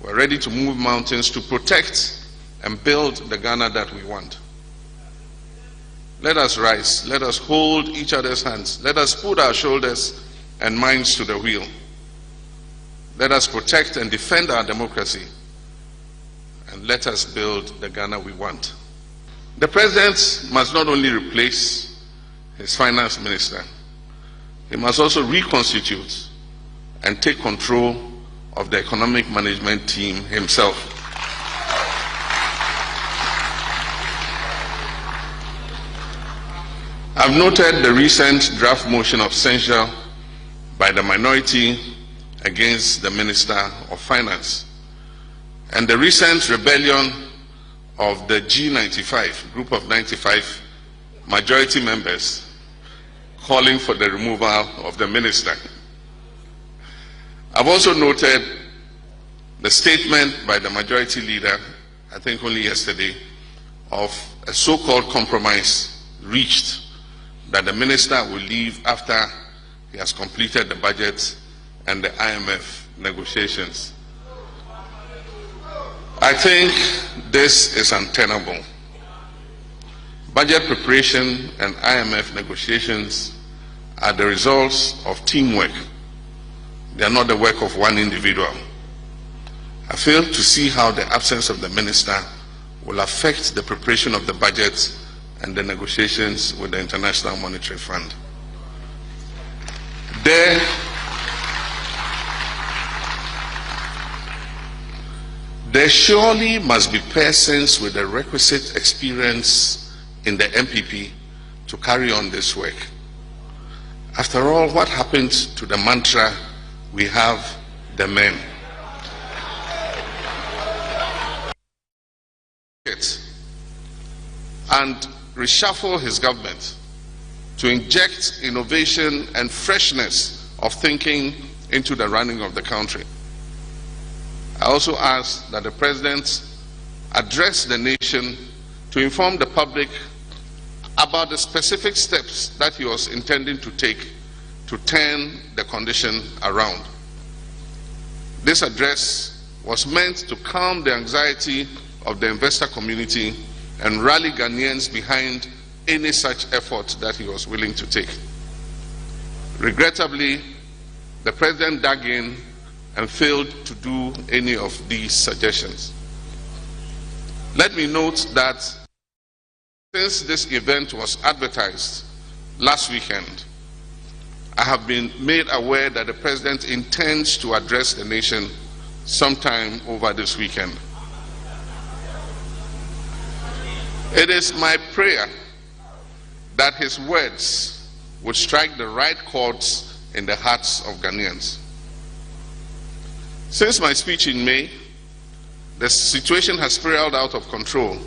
We're ready to move mountains to protect and build the Ghana that we want. Let us rise. Let us hold each other's hands. Let us put our shoulders and minds to the wheel. Let us protect and defend our democracy. And let us build the Ghana we want. The president must not only replace his finance minister, he must also reconstitute and take control of the economic management team himself. I've noted the recent draft motion of censure by the minority against the Minister of Finance and the recent rebellion of the G95, group of 95 majority members calling for the removal of the minister. I've also noted the statement by the majority leader, I think only yesterday, of a so-called compromise reached that the minister will leave after he has completed the budget and the IMF negotiations. I think this is untenable. Budget preparation and IMF negotiations are the results of teamwork. They are not the work of one individual. I fail to see how the absence of the minister will affect the preparation of the budget and the negotiations with the International Monetary Fund. There surely must be persons with the requisite experience in the MPP to carry on this work. After all, what happened to the mantra, "We have the men"? And reshuffle his government to inject innovation and freshness of thinking into the running of the country. I also ask that the President address the nation to inform the public about the specific steps that he was intending to take to turn the condition around. This address was meant to calm the anxiety of the investor community and rally Ghanaians behind any such effort that he was willing to take. Regrettably, the President dug in and failed to do any of these suggestions. Let me note that since this event was advertised last weekend, I have been made aware that the President intends to address the nation sometime over this weekend. It is my prayer that his words would strike the right chords in the hearts of Ghanaians. Since my speech in May, the situation has spiraled out of control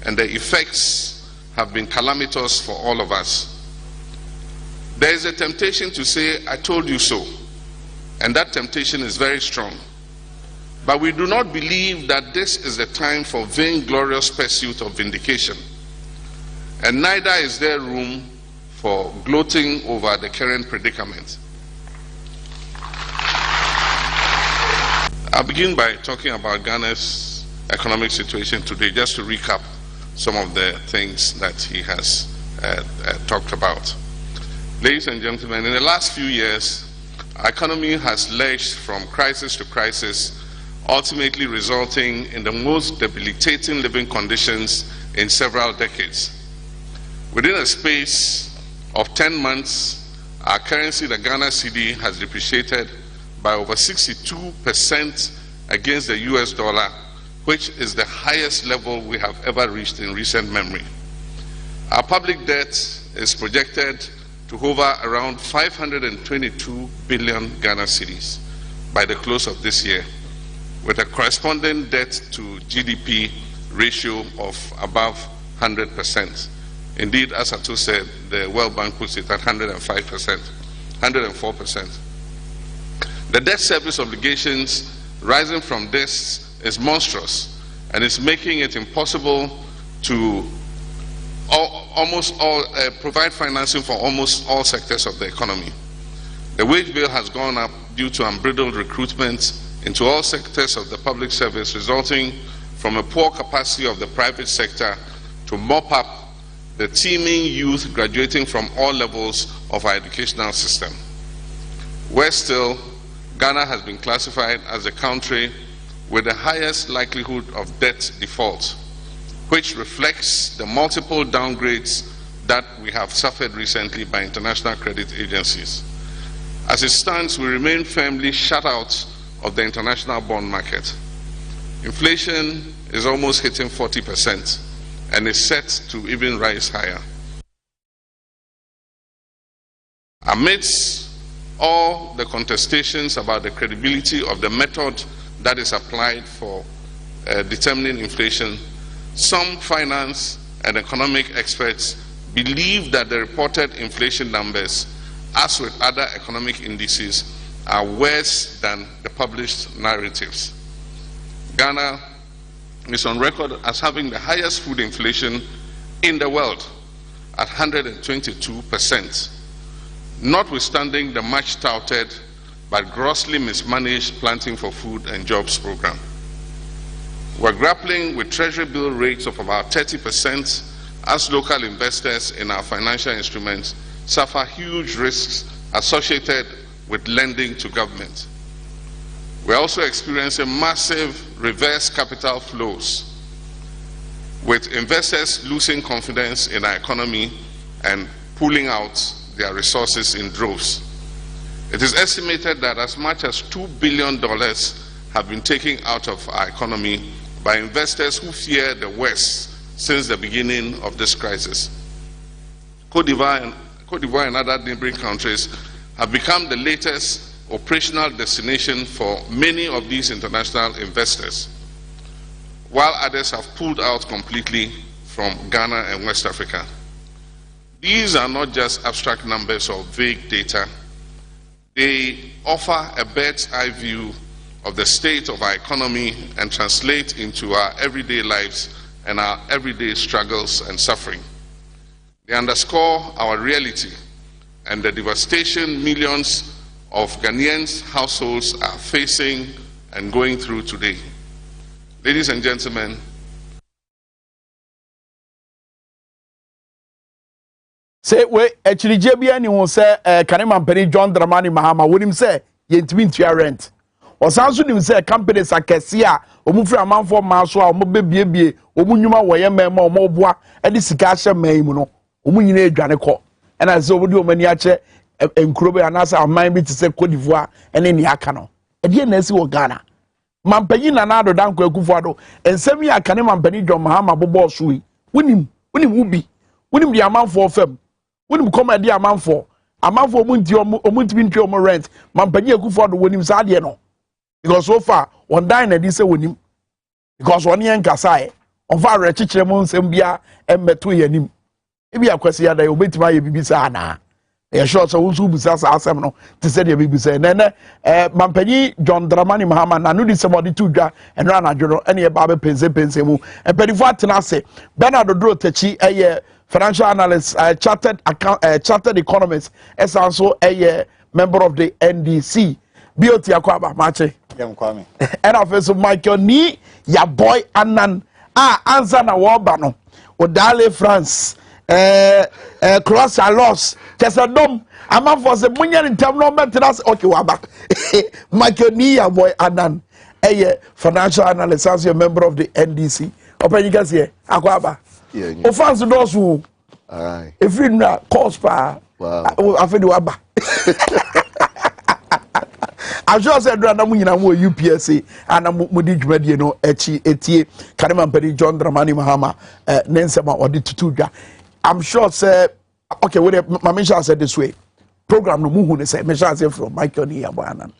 and the effects have been calamitous for all of us. There is a temptation to say, "I told you so," and that temptation is very strong. But we do not believe that this is the time for vainglorious pursuit of vindication, and neither is there room for gloating over the current predicament. I'll begin by talking about Ghana's economic situation today, just to recap some of the things that he has talked about. Ladies and gentlemen, in the last few years, our economy has lurched from crisis to crisis, ultimately resulting in the most debilitating living conditions in several decades. Within a space of 10 months, our currency, the Ghana cedi, has depreciated by over 62% against the US dollar, which is the highest level we have ever reached in recent memory. Our public debt is projected to hover around 522 billion Ghana cedis by the close of this year, with a corresponding debt to GDP ratio of above 100%. Indeed, as Ato said, the World Bank puts it at 105%, 104%. The debt service obligations rising from this is monstrous and is making it impossible to provide financing for almost all sectors of the economy. The wage bill has gone up due to unbridled recruitment into all sectors of the public service, resulting from a poor capacity of the private sector to mop up the teeming youth graduating from all levels of our educational system. Worse still, Ghana has been classified as a country with the highest likelihood of debt default, which reflects the multiple downgrades that we have suffered recently by international credit agencies. As it stands, we remain firmly shut out of the international bond market. Inflation is almost hitting 40% and is set to even rise higher. Amidst all the contestations about the credibility of the method that is applied for determining inflation, some finance and economic experts believe that the reported inflation numbers, as with other economic indices, are worse than the published narratives. Ghana is on record as having the highest food inflation in the world at 122%, notwithstanding the much touted but grossly mismanaged Planting for Food and Jobs program. We're grappling with treasury bill rates of about 30% as local investors in our financial instruments suffer huge risks associated with lending to government. We're also experiencing massive reverse capital flows, with investors losing confidence in our economy and pulling out their resources in droves. It is estimated that as much as $2 billion have been taken out of our economy by investors who fear the West since the beginning of this crisis. Cote d'Ivoire and other neighboring countries have become the latest operational destination for many of these international investors, while others have pulled out completely from Ghana and West Africa. These are not just abstract numbers or vague data. They offer a bird's eye view of the state of our economy and translate into our everyday lives and our everyday struggles and suffering. They underscore our reality and the devastation millions of Ghanaians' households are facing and going through today. Ladies and gentlemen, say we actually JB who say Kanema Penny John Dramani Mahama wonim say yentimi ntua rent. Osanso nim say companies akese a omufri amanfo maaso a omobebiebie omunyuma woye mema omoboa e de sika hye man mu no omunyina adwane kɔ ɛna sɛ obodi omani akyɛ enkurobe anasa aman bi te sɛ Cote d'Ivoire ene ni aka no ɛde na asi wɔ Ghana mampanyi na na adoda nkɔ akufo ado ensɛm yi aka ne mampanyi John Mahama bobɔ so yi wonim ubi wonim di amanfo fam wonim comedy amanfo omunti bintu omo rent mampanyi akufo ado wonim sa de no because so far on dine na di sɛ wonim because one yen kasae on fa rechichire mu nsɛm bia emmeto yanim ebi akwasi ya da obetima ye bibisa ana e short so wusu busa sa asɛm no te sɛ de bibisa nene mampanyi John Dramani Mahama na no di somebody to dwa eno anadwo no ene ye ba be pense mu empedifo Atenase Bernard Odro Tachi eye financial analyst chartered economist also a member of the NDC BOT akwaba mache Kwame and officer Michael ni ya boy anan answer na woba no odale France cross a loss kesa dom ama for se munya ntem no maintenance okay waba Michael ni ya boy anan a financial analyst also a member of the NDC open you guys here akwaba o fans those who every na course pa afedi waba I'm sure said na mu nyina mu UPSA ana mu di dwumadie no echi etie Kanema Mpedi John Dramani Mahama nensema odi tutudwa I'm sure say okay we Mama said this way program no mu hu ne say me say from Michael ni Yabanan.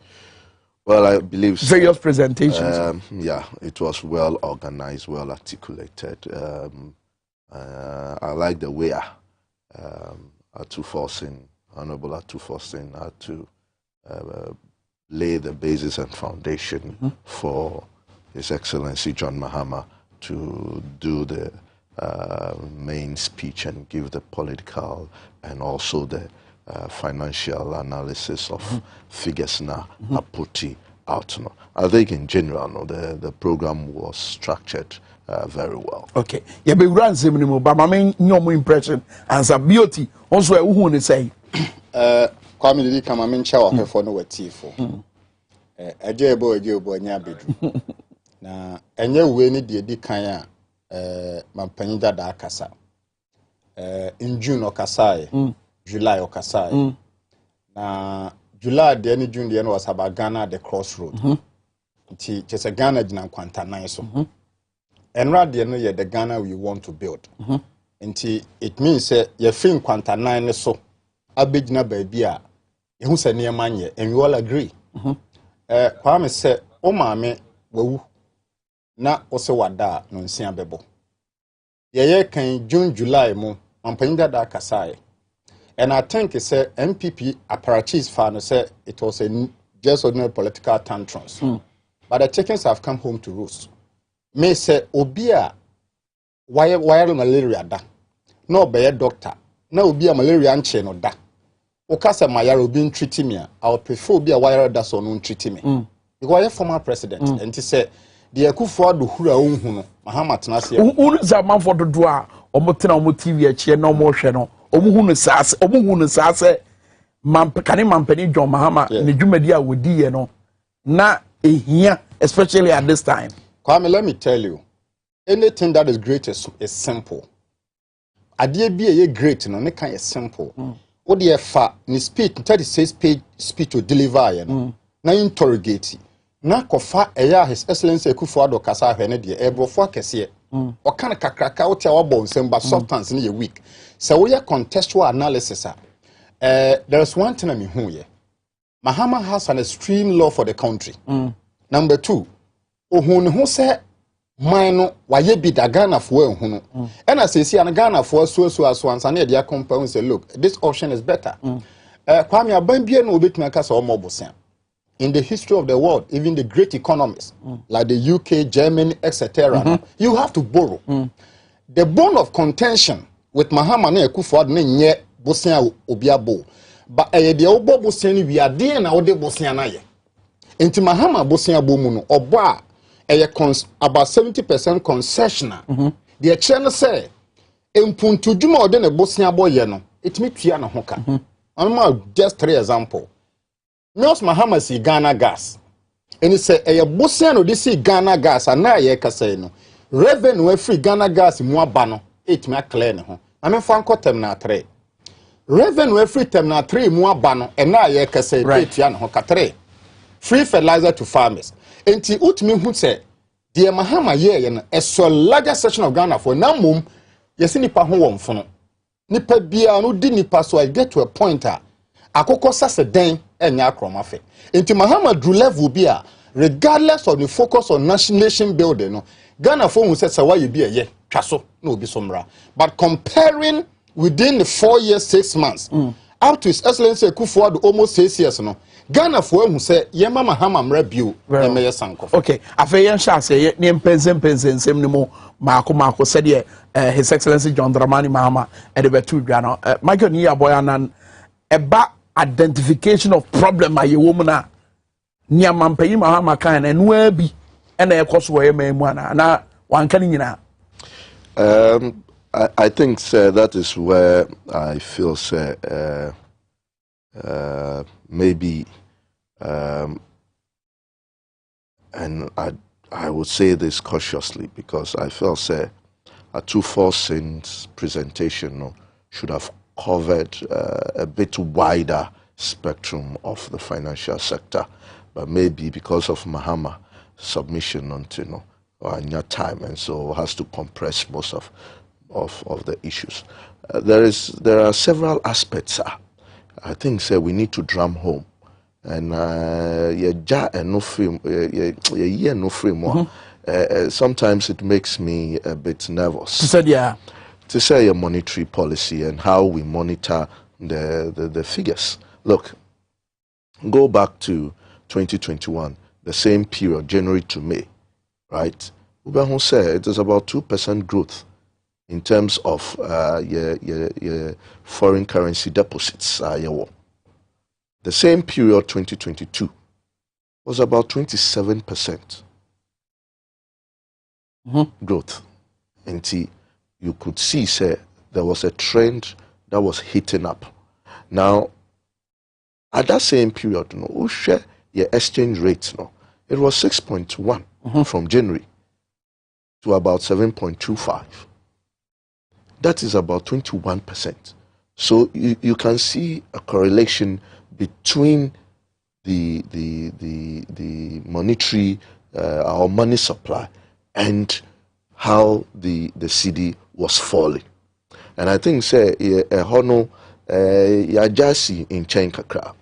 Well, I believe various presentations. Yeah, it was well organized, well articulated. I like the way Honorable Atufosin had to lay the basis and foundation for His Excellency John Mahama to do the main speech and give the political and also the financial analysis of figures na aputi out. No? I think in general, no, the program was structured very well. Okay. You be run similar, but my main no impression and some beauty also who want to say. Kwame did come and shower for no tea for. A jabo nya bedroom. Na enye we ni de kan a mampanyida da akasa. In June okasai, July okasai. Na July the any June the was about Ghana at the crossroad. Just a Ghana jina kwanta nine so. And right there no ye the Ghana we want to build. It means ye fin kwanta nine so abegina baby a yehu se niam anye and we all agree. Kwame say o maame wawu na o se wada no nsia bebo. Ye kan June July mu ampanyida da kasai. And I think it's a MPP apparatus fan say it was a just ordinary political tantrums. But the chickens have come home to roost. May say obia wire malaria da. No be a doctor. No obia malaria anche no da. Okasa mayaro being treating me. I would prefer obia wire da so no treating me. Because a former president and he said the Akufo do hura unhuno. Oman Atenase. Unu za manfo do do a omotena omo TV a chie no mo hwe no. Omuhunu sase kane mampani John Mahama ne dwumadi a wodi ye no na ehia especially at this time. Kwame, let me tell you, anything that is great is simple. Adie bi ye great no ne kan is simple. What the fa ni speech 36-page speech to deliver ye no na interrogate na kofa eya his excellency Akufo-Addo kasa hwe ne de ebrofo akese o kan kakraka o tia wabon semba substance ne ye weak. So we are contextual analysis. There is one thing I mean here. Mahama has an extreme law for the country. Number two, who say mine why be the Ghana for and I say an Ghana for so as once and their compound say look, this option is better. Kwame Abambia no bit na kasa omobosia. In the history of the world, even the great economies like the UK, Germany, etc., you have to borrow. The bone of contention with Mahama na Akufo-Addo na nye bosia obiabo ba de obo bosia ni wi ade na ode bosia na ye enti Mahama bosia bo mu no obo a about 70% concessional the channel say empuntu dwuma ode na bosia bo ye no etimi tua na hoka just 3 example Mios Mahama si Ghana gas and he say bosia no this Ghana gas na ye kasa no revenue free Ghana gas mu aba no it me clear ne ho ame fa nko terminal 3 revenue free terminal 3 mu aba no e na ye kase etua ne ho ka 3 free fertilizer to farmers enti utumi hu se de Mahama ye no a so larger section of Ghana for na mum yesi nipa ho wo mfono nipa bia no di nipa so I get to a point akoko sase den enya akroma fe enti Mahama drew level bia regardless of the focus on nation building no Ghana for who said why you be a ye twaso no be somra but comparing within the 4 years 6 months up to his excellency Akufo-Addo almost 6 years no Ghana for who say ye mama Mahama mra bio e me sanko okay afa yen sha say ne mpensem ne mo maako said his excellency John Dramani Mahama e de betu dwa no Michael ni aboya nan eba identification of problem aye wo mu na ni amampanyi Mahama kan na enu bi and I think that is where I feel maybe and I would say this cautiously because I felt a 2-4 presentation should have covered a bit wider spectrum of the financial sector, but maybe because of Mahama submission until your time, and so has to compress most of the issues. There are several aspects. I think we need to drum home, and sometimes it makes me a bit nervous. To say a monetary policy and how we monitor the figures. Look, go back to 2021. The same period, January to May, right? Ubahon said it is about 2% growth in terms of foreign currency deposits. The same period, 2022, was about 27% growth. And you could see, say, there was a trend that was heating up. Now, at that same period, no, share your exchange rate, no, it was 6.1 from January to about 7.25. That is about 21%. So you can see a correlation between the monetary our money supply and how the cedi was falling. And I think say hono yajasi in chain kakra.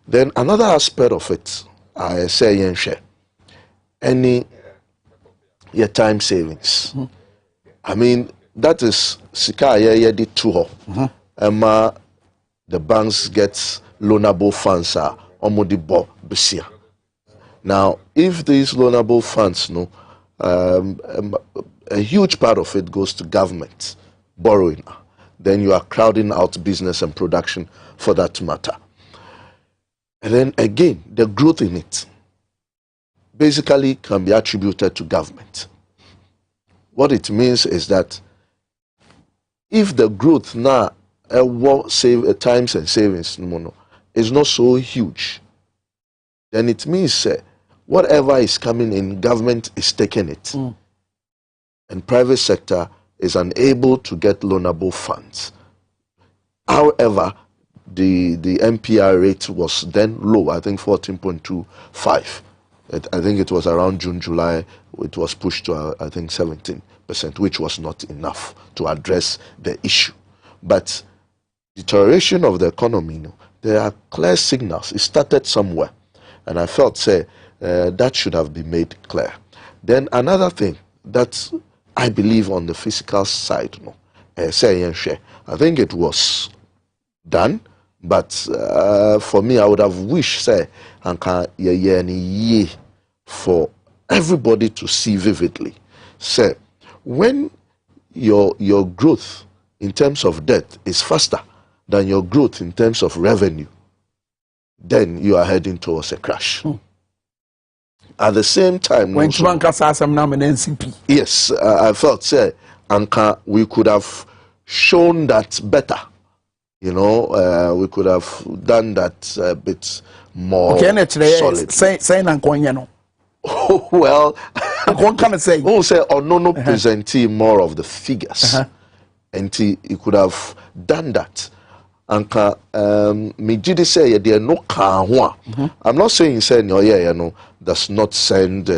Then another aspect of it, I say yenshare any your time savings. I mean, that is sika ye did to her. Emma the banks get loanable funds are omodibo besia. Now, if these loanable funds, no, a huge part of it goes to government borrowing, then you are crowding out business and production for that matter. And then again, the growth in it basically can be attributed to government. What it means is that if the growth now times and savings is not so huge, then it means whatever is coming in, government is taking it. And private sector is unable to get loanable funds. However, the MPR rate was then low, I think 14.25. I think it was around June, July, it was pushed to, I think, 17%, which was not enough to address the issue. But deterioration of the economy, there are clear signals. It started somewhere. And I felt, that should have been made clear. Then another thing that I believe on the fiscal side, I think it was done, but for me, I would have wished, for everybody to see vividly. When your growth in terms of debt is faster than your growth in terms of revenue, then you are heading towards a crash. At the same time, when NCP. Yes, I felt Anka, we could have shown that better. You know, we could have done that a bit more solid. Well, one can say, who say no presenting more of the figures, and he could have done that. Anka, Mijidi say there no car. I'm not saying does not send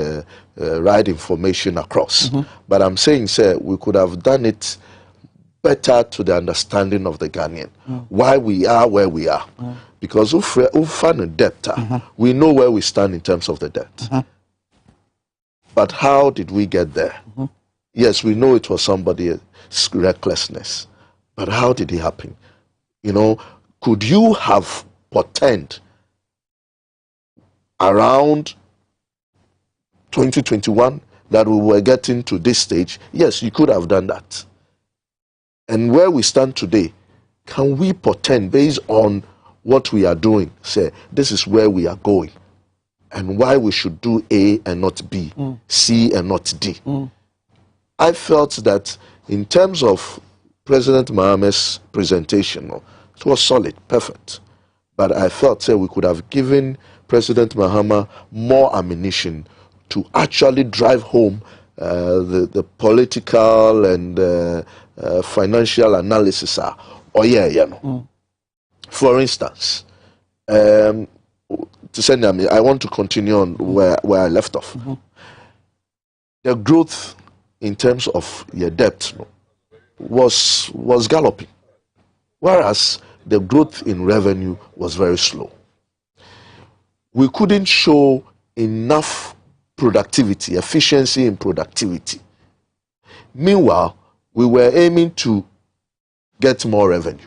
right information across, but I'm saying we could have done it better to the understanding of the Ghanaian why we are where we are, because if we find a debt, we know where we stand in terms of the debt. But how did we get there? Yes, we know it was somebody's recklessness, but how did it happen? You know, could you have portended around 2021 that we were getting to this stage? Yes, you could have done that. And where we stand today, can we portend based on what we are doing, say, this is where we are going, and why we should do A and not B, C and not D? I felt that in terms of President Mahame's presentation, it was solid, perfect. But I felt we could have given President Mahama more ammunition to actually drive home the political and financial analysis. For instance, to send them, I want to continue on where I left off. The growth in terms of your debt was galloping, whereas the growth in revenue was very slow. We couldn't show enough productivity, efficiency in productivity. Meanwhile, we were aiming to get more revenue.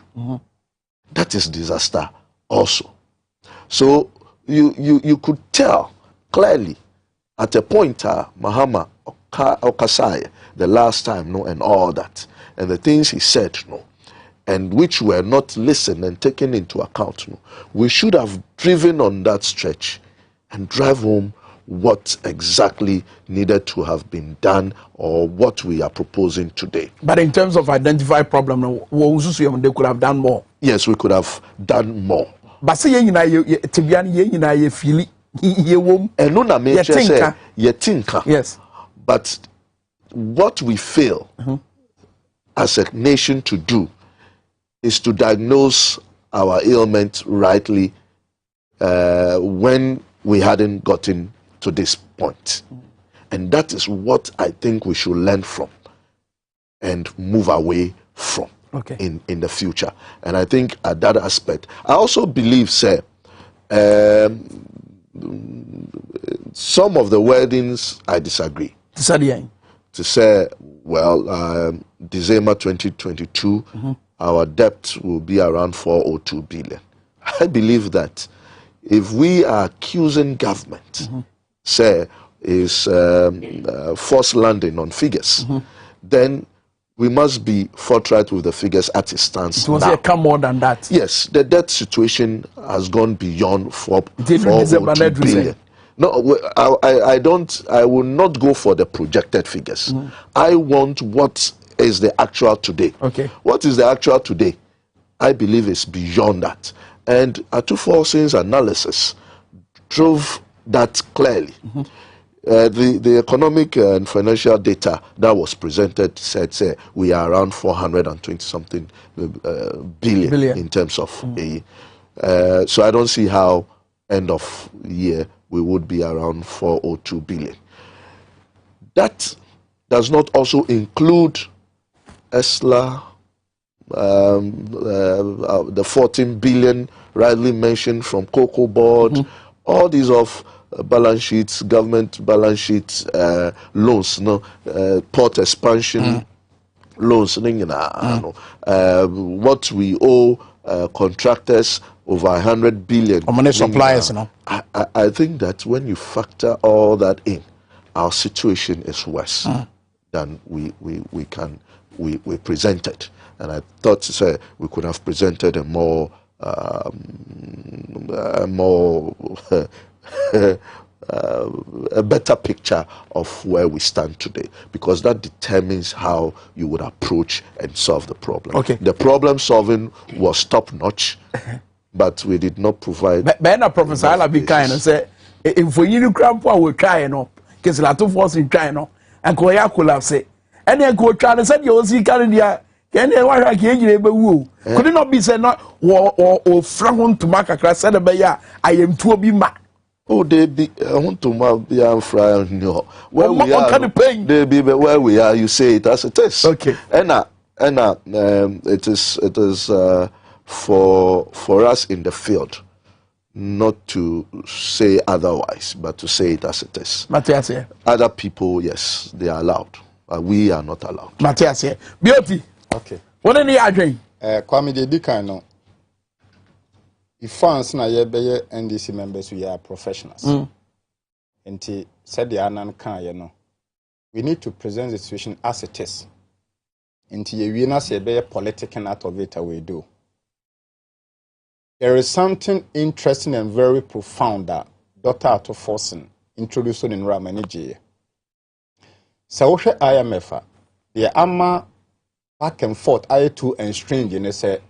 That is disaster also. So you could tell clearly at a point Mahama Okasai the last time, and all that, and the things he said, and which were not listened and taken into account. We should have driven on that stretch and drive home what exactly needed to have been done or what we are proposing today. But in terms of identify problem, they could have done more. Yes, we could have done more. But say you feel and no say yes. But what we fail as a nation to do is to diagnose our ailment rightly when we hadn't gotten to this point. And that is what I think we should learn from and move away from in the future. And I think at that aspect, I also believe, sir, some of the wordings I disagree. To say, well, December 2022, our debt will be around 402 billion. I believe that if we are accusing government, say, is forced landing on figures, then we must be forthright with the figures at its stance. It was come more than that. Yes, the debt situation has gone beyond 402 billion. No, I will not go for the projected figures. I want what is the actual today. What is the actual today? I believe is beyond that. And Atuforsin's analysis drove that clearly. The economic and financial data that was presented said we are around 420 something billion in terms of so I don't see how end of year we would be around 402 billion. That does not also include ESLA, the 14 billion rightly mentioned from Cocoa Board, all these of balance sheets, government balance sheets, loans, port expansion loans, what we owe contractors over 100 billion. Suppliers, I think that when you factor all that in, our situation is worse than we presented. And I thought we could have presented a more a better picture of where we stand today, because that determines how you would approach and solve the problem. The problem solving was top notch, but we did not provide. But Professor Alabi kind of say, if we need grandpa will try because Latin force in China and Korea could have said, and then go try to send you see Canada. Could it not be said not or Frank to mark a class said I am to be mad. Oh, they be want to be Frank. No, where we are, they be where we are. You say it as it is. And it is for us in the field not to say otherwise, but to say it as it is. Matthias, other people, yes, they are allowed, but we are not allowed. Matthias, beauty. What are you doing? Kwame de Dikano. If fans na ye NDC members, we are professionals. And said the Anan kan we need to present the situation as it is. And we not say be political out of it we do. There is something interesting and very profound that Dr. Ato Forsen introduced in Ramaniji. So IMF, the AMA back and forth, I2 and strange, and they say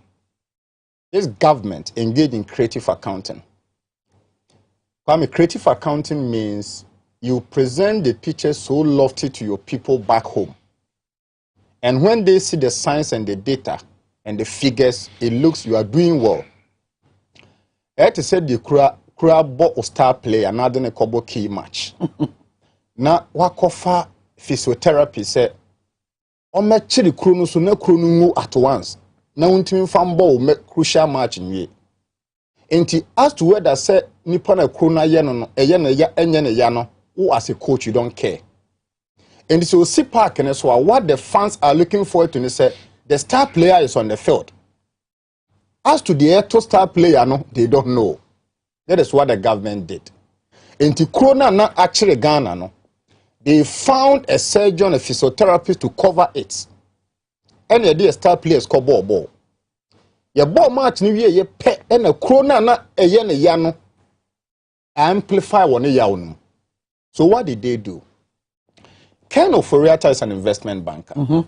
this government engaged in creative accounting. Kwame, creative accounting means you present the picture so lofty to your people back home. And when they see the science and the data and the figures, it looks you are doing well. I had to say the crab or star play another kobo key match. Now, what offer physiotherapy say, o me chiri kronu so na kronu ngu at once. Na untimi fambo me crucial match nwie. Enti as to whether say nipa na kronu aye no eye na ya enye na ya no, who as a coach you don't care. And so see park and so what the fans are looking forward to say the star player is on the field. As to the actual star player, no, they don't know. That is what the government did. Enti krona na actually Ghana no. They found a surgeon, a physiotherapist to cover it. And the star players call ball. Your ball match new year, ye pet and a crona na a yen a yano. amplify one yawnum. So what did they do? Ken Oforiatta is an investment banker.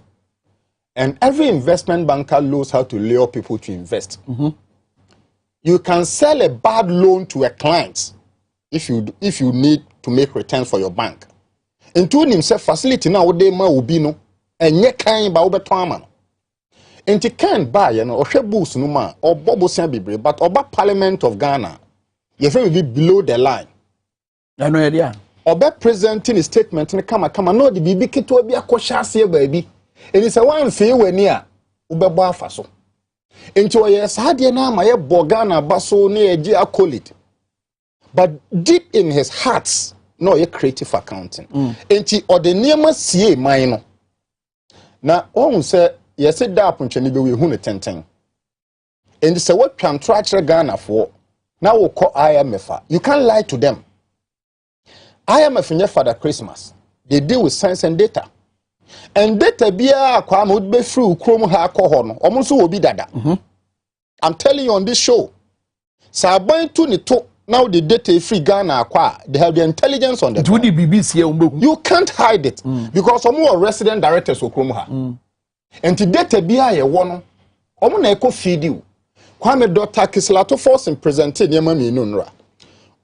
And every investment banker knows how to lure people to invest. You can sell a bad loan to a client if you need to make returns for your bank. Into himself facility now they ma obi no enye kan ba obeton no. Enti kan ba ye no ohwe books no ma obobosia bebre but oba Parliament of Ghana ye fe be below the line. I know idea. Oba presenting a statement ne kama no de bibi keto bi akosha ase ba bi. Eni se wan fe wani a obebo afa so. Enti oye saade na ma ye Ghana baso ne eji accolade. But deep in his heart no ye creative accounting. Enti ode niema sie man no. Na ohun se ye se da apontwani be we hu ne tenten. Enti se what can track Ghana for now we call IMF. You can't lie to them. IMF in Father Christmas. They deal with science and data. And data biya Kwame would be through Chrome ha alcohol. Almost will be dada. I'm telling you on this show. So going to the top now the data free Ghana acquire. They have the intelligence on the ground. You can't hide it because some more resident directors will Chrome ha. And the data biya one. Omo na eko feed you. Kwame Dr. Kislato force in presenting Yemami Nunra.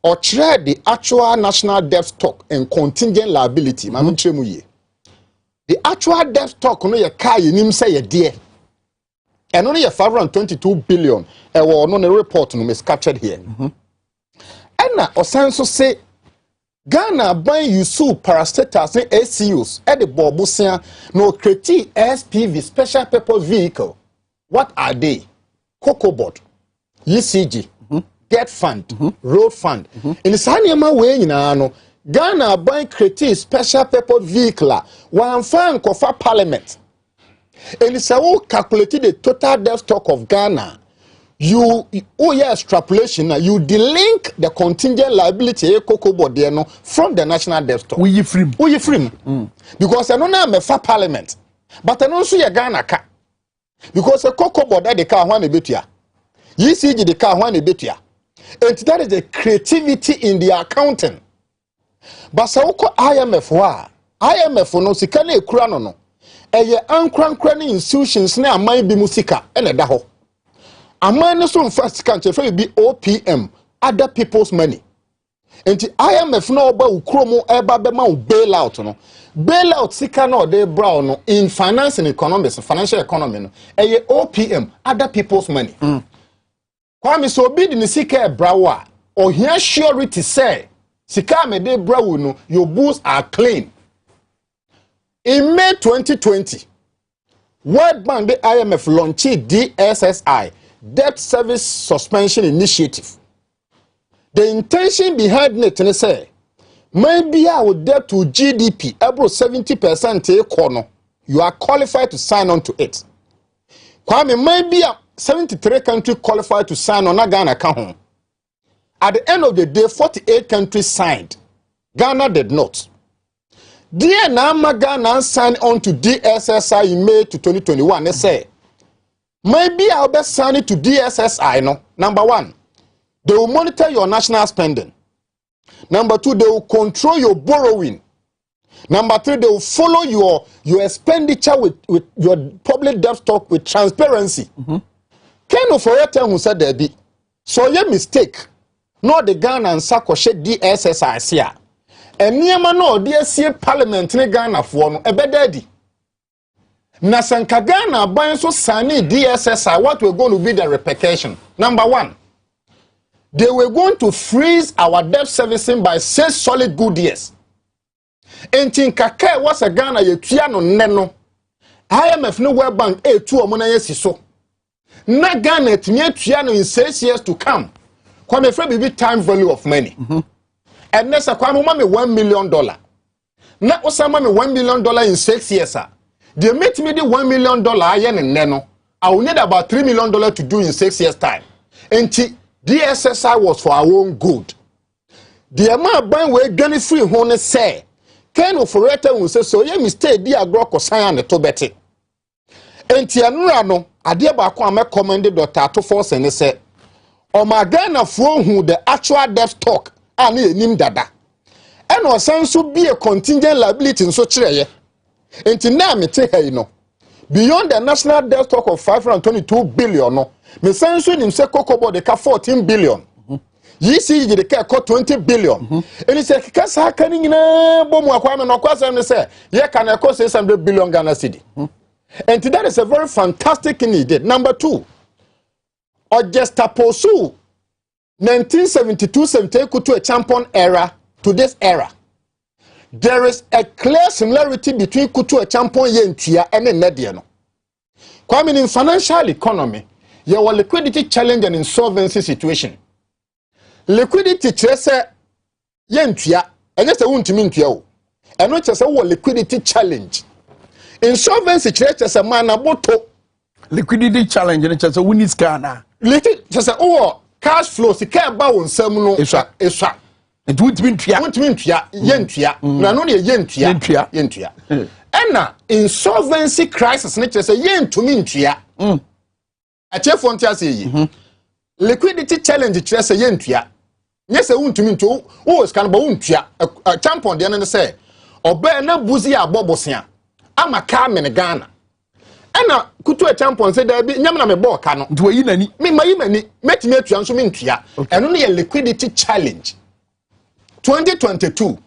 Or trade the actual national debt stock and contingent liability. The actual debt stock no ye car nim say ye dear. And only 522 billion on a report no miscaptured here. And na osanso say Ghana buying you sue parastatals and ACUs at the Bobusia no create SPV special purpose vehicle. What are they? Cocoa board, ECG, debt fund, road fund. In the Sanyama way in ano, Ghana buying creative special purpose vehicle. One fan kofa parliament. And it's all calculated the total debt stock of Ghana. You extrapolation you delink the contingent liability cocoa board there no from the national debt stock. We free. Because I don't know a parliament, but I don't see a Ghana car. Because a cocoa board that the car one a bit ya. ECG the car one a bit ya. And that is the creativity in the accounting. But so IMF wa. IMF no sikane ekura no. Eye ankran institutions na aman bi musika ene da ho. Aman no so first country be OPM, other people's money. And the IMF no ba ukromo eba be ma bailout no. Bailout sika no de brown no in finance and economics, financial economy no. Eye OPM, other people's money. Kwame so be the sika brawa or here surety say sika me de brawo no your books are clean. In May 2020, World Bank the IMF launched DSSI, Debt Service Suspension Initiative. The intention behind it is say maybe our debt to GDP about 70% corner. You are qualified to sign on to it. Kwame maybe 73 countries qualified to sign on Ghana account. At the end of the day, 48 countries signed. Ghana did not. Dear Nama Ghana signed on to DSSI in May to 2021. They say maybe I'll be signing to DSSI. No, number one, they will monitor your national spending. Number two, they will control your borrowing. Number three, they will follow your expenditure with your public debt stock with transparency. Ken Oforiatta who said there be so your mistake. No the Ghana and Sako shake DSSI here. And niema no DSC Parliament ne Ghana for no ebe daddy. Na sanka Ghana ban so sani DSSI, what we're going to be the repercussion? Number one, they were going to freeze our debt servicing by 6 solid good years. Enti nkaka was a Ghana ye tua no neno. IMF no World Bank tu omona yesi so. Na Ghana tinye tua no in 6 years to come. Kwame frɛ be time value of money. And next Kwame mama $1 million. Na osama me $1 million in 6 years. They make me the $1 million ayen and neno. I will need about $3 million to do in 6 years time. Enti DSSI was for our own good. The amount buying we Ghana free hone say Ken Oforiatta will say so ye mistake di agro ko san to beti. Enti anura no ade ba ko am recommended Dr. Atto Force and say o ma Ghana fro hu the actual debt stock and nim dada. And was so be a contingent liability in such a until now, me tell you know. Beyond the national debt stock of 522 billion, no, me sense him say Kokobo de ka 14 billion. Ye see the ka 20 billion. And he say kasa kanin na bomu Kwame no kwasa me say ye can cost 600 billion Ghana cedi. And that is a very fantastic thing he did. Number 2, or just pursue 1972-78 to a champion era to this era. There is a clear similarity between Kutu a champion yentia and a Nediano. Kwame, in financial economy, you have a liquidity challenge and insolvency situation. Liquidity chese yentia, and that's a untimintia, and not just a liquidity challenge. Insolvency chese a man aboto. Liquidity challenge, and it's just a winning scanner. Liquidity just a cash flow, si care about one seminal is. It would mean yentia, yentia. Enna insolvency crisis nature say yen to mintia. A chef fontia say liquidity challenge chess a yentia. Yes, a wound to mean to who is can bountia a tampon the end say or bear na buzia bobosia. I'm a carmen in Ghana. Enna kutu a tampon said there be Yamana me bo cano. Do you any me my many met me to answer mintia and only a liquidity challenge. 2022,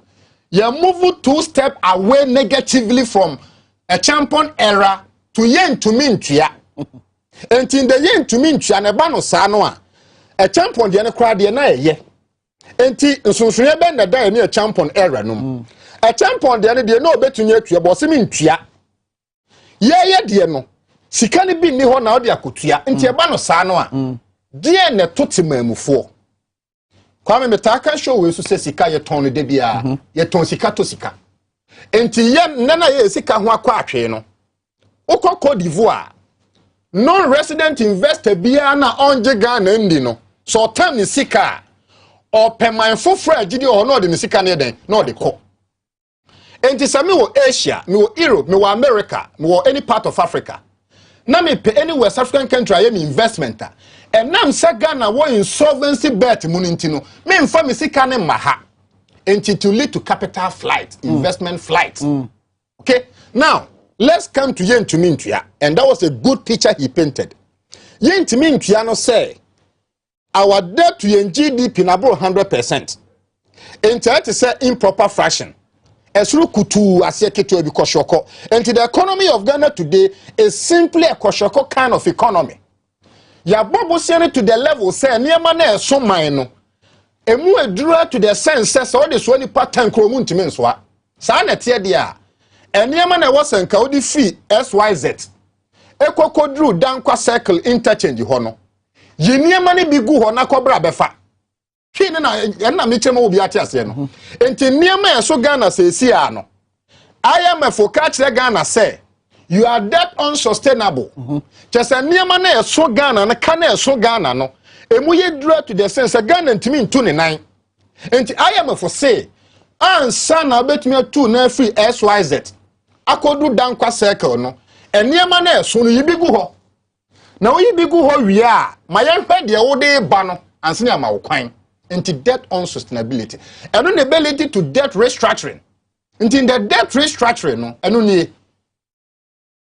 you move 2 steps away negatively from a champion era to yen to mintia. And in the yen to mintia, and a bano sanoa, a champion the crowd the ye. And so bend the day near champion era no. A champion the other no bet to near to your boss mintia. Ye, dear no. Si can be near now the akutia, and Tiabano sanoa. Dear ne totimemu for. Kwame metaka show we so say sika ye ton de bia ye ton sika to sika enti ye nana ye sika ho akwa atwe no ukọ Cote d'Ivoire non-resident investor bia na onje Ghana ndi no so tam ni sika o peman foforo agidi o no de ni sika ne den no de ko enti sami wo Asia me wo Europe me wo America me wo any part of Africa na me pe any West African country aye me investment and nam se Ghana wo insolvency bet munintino me mfa me sika ne maha enti to lead to capital flight investment flight okay now let's come to Yentumintua, and that was a good picture he painted. Yentumintua no say our debt to GDP na about 100%. And to say improper fraction. Esru kutu asieketo bi koshoko. And the economy of Ghana today is simply a koshoko kind of economy. Ya bobo sene to the level say niema na eso man no. Emu edura to the sense say all this one pattern kromu ntimi nsoa. Sa na tie dia. Eniema na wasen ka odi free SYZ. Ekokodru dankwa circle interchange ho no. Yeniema ne bigu ho na kobra befa. Hwe ne na mechema obi ate ase no. Enti niema eso Ghana se si a no. IMF ka kire Ghana say you are that unsustainable. Just niema na eso Ghana na ka na eso Ghana no. Emu ye dura to the sense Ghana ntimi ntu ne nan. Enti IMF say ansa na betumi atu na free SYZ. Akodu dankwa circle no. Eniema na eso no yibigu ho. Na wo yibigu ho wi a mayenhwe de wo de ba no ansene ama wo kwan. Into debt unsustainability. And the ability to debt restructuring. Into the debt restructuring, no, and only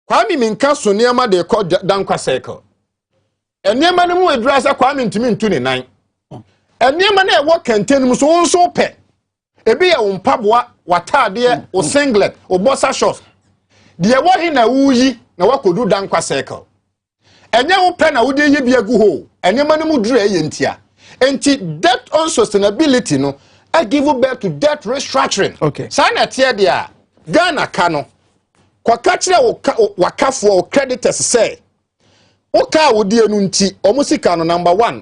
Kwame Minkah so niema de call dankwa circle. And niema no mu address Kwame ntimi ntu ne nan. And niema na e wo contain mu so nso pe. Ebi ya mpaboa watade o singlet o boxer shorts. De wo hi na wuyi na wakodu dankwa circle. Enye wo pe na wo de ye bia gu ho. Enema no mu duru e ntia. And debt unsustainability no, I give you back to debt restructuring. Okay. Sana tia dia Ghana kano. Kwa kachire wakafu wa creditors say. Oka wodi enu nti omusika no number 1.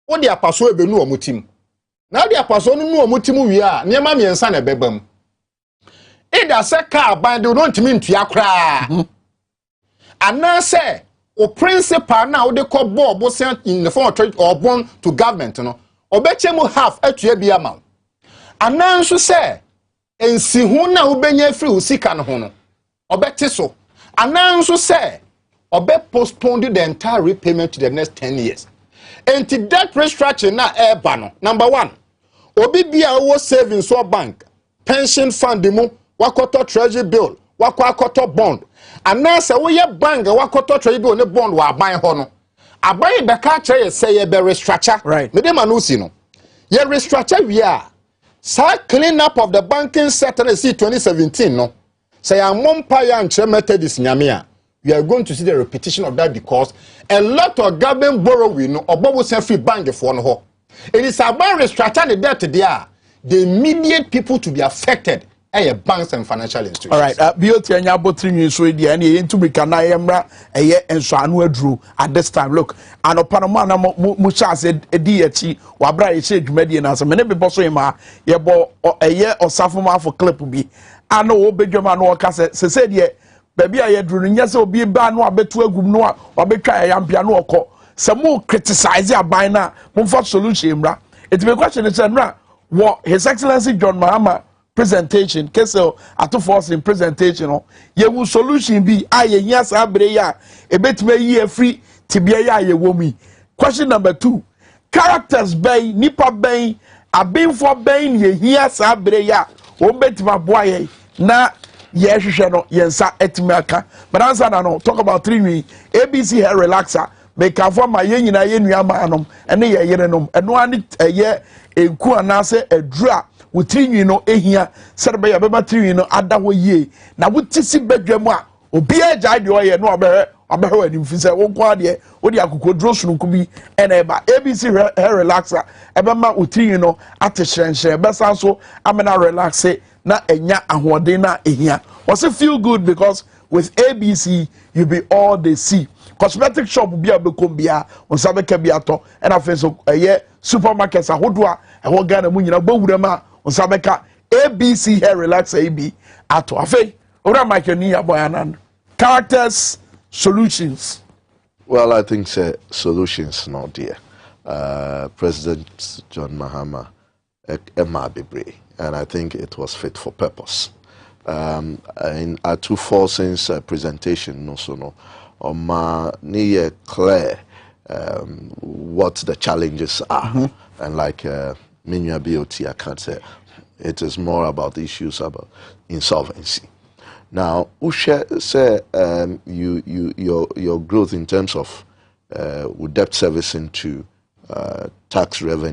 Odi apaso ebenu omutim. Na odi apaso no nu omutim wi a niema miensa na bebam. Ida se ka ban de no ntimi ntua kra. Ana se o principal na wo de ko bob sent in the form of trade or born to government no obechemu half atua bia ma ananso se ensihu na wo benya free usika no ho no obete so ananso se obe postpone the entire repayment to the next 10 years enti debt restructuring na eba no number 1 obi bia wo savings or bank pension fund mu wakoto treasury bill wakoto bond anase wo ye bank wakoto treasury bill ne bond wa aban ho no aban be ka kire say ye be restructure right me dem anusi no ye restructure we are sa clean up of the banking sector in 2017 no say amompa ya nche methodist nyame a we are going to see the repetition of that because a lot of government borrowing no obobo say free bank for no ho. It is about restructuring the debt there. The immediate people to be affected are banks and financial institutions. All right. Beauty and Yabotri news radio and into Mikana Emra and so Anwedru at this time. Look, and Panamana Musha said a DHE, Wabra said Median as a many bossima, Yabo a year or Safuma for clip be. I know Benjamin or Cassette said, yeah, baby, I drew yes, or be a ban or bet to a gumnoa or betray a young piano call. Some more criticize ya by now, for solution, ra. It's a question, it's a what His Excellency John Mahama presentation, Kessel at force in presentation, ye will solution be I yes, abreya, a bit may ye free tibia ye womi. Question number 2. Characters bay, nipa bay, a being for baying ye yes, abreya, o bet my boy, na yes, yensa etimaka. But answer no, talk about 3 ABC hair relaxer. Make a form my yen na yen yamanum and ye yerenum and one a year a ku anase a dra with 3 no ehia said by a beba 3 no ada wo ye na wutisi bedwam obi agya de oye no abeho anim fi say won kwa de odi akokodro sunku bi and eba ABC hair relaxer ebema wo 3 no atehrenhre besa so amena relax na enya ahoden na ehia was it feel good because with ABC you be all they see. Cosmetic shop be a becombia on Sabeka Biato and I feel so a year supermarkets a hodua and one Ghana Munina Bowurama on Sabeka ABC hair relax AB ato afe ora makenia boyanan characters solutions. Well, I think solutions not there. President John Mahama Emabibre, and I think it was fit for purpose. In our 2-4 presentation, no so no. Near clear what the challenges are, and like Minya BOT, I can't say it is more about the issues about insolvency. Now, Usha say your growth in terms of debt servicing to tax revenue.